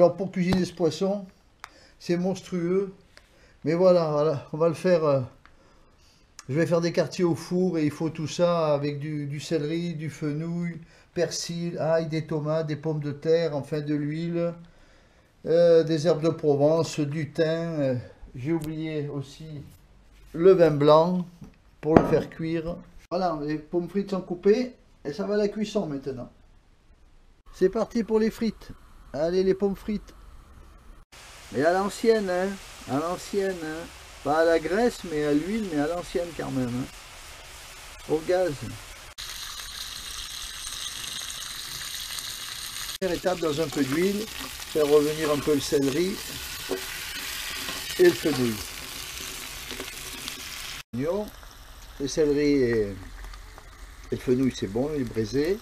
Alors pour cuisiner ce poisson, c'est monstrueux. Mais voilà, on va le faire. Je vais faire des quartiers au four et il faut tout ça avec du céleri, du fenouil, persil, ail, des tomates, des pommes de terre, enfin de l'huile, des herbes de Provence, du thym. J'ai oublié aussi le vin blanc pour le faire cuire. Voilà, les pommes frites sont coupées et ça va à la cuisson maintenant. C'est parti pour les frites. Allez, les pommes frites. Mais à l'ancienne, hein. À l'ancienne, hein. Pas à la graisse, mais à l'huile, mais à l'ancienne quand même. Hein. Au gaz. Première étape, dans un peu d'huile, faire revenir un peu le céleri et le fenouil. Oignon, le céleri et le fenouil, c'est bon, il est braisé.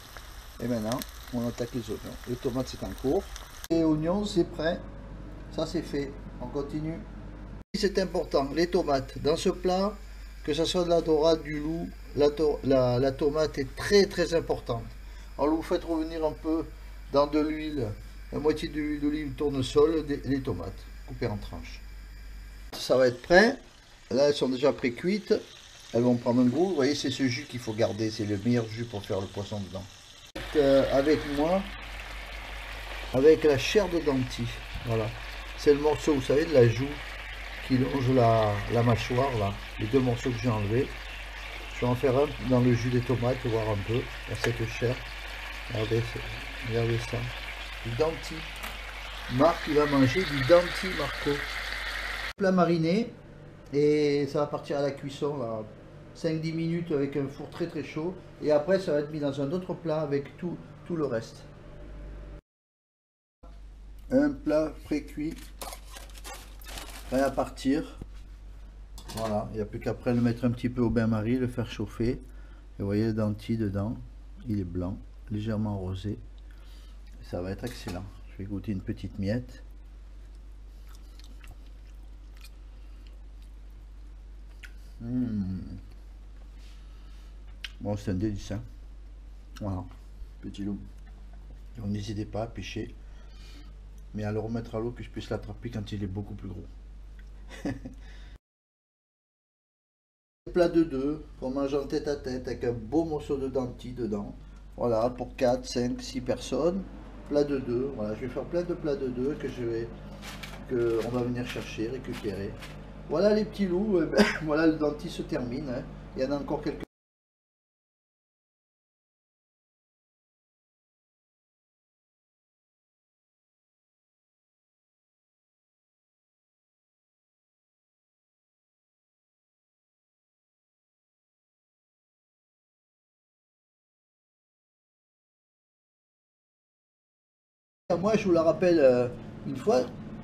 Et maintenant, on attaque les oignons. Les tomates, c'est en cours. Les oignons, c'est prêt. Ça, c'est fait. On continue. C'est important, les tomates. Dans ce plat, que ce soit de la dorade, du loup, la tomate est très très importante. Alors vous faites revenir un peu dans de l'huile, la moitié de l'huile d'olive, tournesol, les tomates coupées en tranches. Ça va être prêt. Là, elles sont déjà pré-cuites. Elles vont prendre un goût. Vous voyez, c'est ce jus qu'il faut garder. C'est le meilleur jus pour faire le poisson dedans. Avec moi, avec la chair de denti. Voilà. C'est le morceau, vous savez, de la joue qui longe la mâchoire, là. Les deux morceaux que j'ai enlevés. Je vais en faire un dans le jus des tomates, voir un peu, dans cette chair. Regardez ça. Du denti. Marc, il va manger du denti, Marco. Plat mariné. Et ça va partir à la cuisson, là. 5-10 minutes avec un four très très chaud. Et après, ça va être mis dans un autre plat avec tout le reste. Un plat pré-cuit. Prêt à partir. Voilà, il n'y a plus qu'après le mettre un petit peu au bain-marie, le faire chauffer. Et vous voyez le denti dedans, il est blanc, légèrement rosé. Ça va être excellent. Je vais goûter une petite miette. Bon, c'est un délice. Hein. Voilà, petit loup. Donc n'hésitez pas à pêcher, mais à le remettre à l'eau que je puisse l'attraper quand il est beaucoup plus gros. Plat de deux, qu'on mange en tête à tête avec un beau morceau de denti dedans. Voilà, pour 4, 5, 6 personnes. Plat de deux, voilà, je vais faire plein de plats de deux que on va venir chercher, récupérer. Voilà les petits loups, voilà le denti se termine. Hein. Il y en a encore quelques. Moi, je vous la rappelle une fois,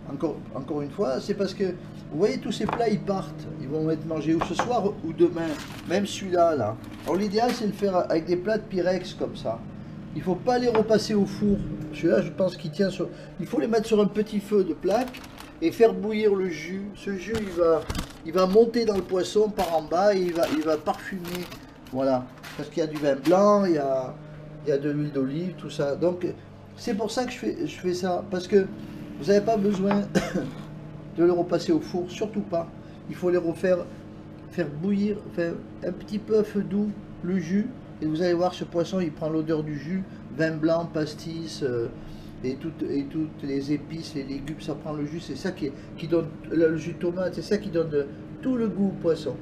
encore une fois, c'est parce que vous voyez tous ces plats, ils partent, ils vont être mangés ou ce soir ou demain, même celui-là, là. Alors l'idéal, c'est de le faire avec des plats de Pyrex comme ça. Il ne faut pas les repasser au four. Celui-là, je pense qu'il tient sur. Il faut les mettre sur un petit feu de plaque et faire bouillir le jus. Ce jus, il va monter dans le poisson par en bas et il va parfumer. Voilà, parce qu'il y a du vin blanc, il y a de l'huile d'olive, tout ça. Donc c'est pour ça que je fais ça, parce que vous n'avez pas besoin de les repasser au four, surtout pas. Il faut les faire bouillir, faire un petit peu à feu doux le jus, et vous allez voir ce poisson, il prend l'odeur du jus, vin blanc, pastis, et toutes les épices, les légumes, ça prend le jus, c'est ça qui donne, le jus de tomate, c'est ça qui donne tout le goût au poisson.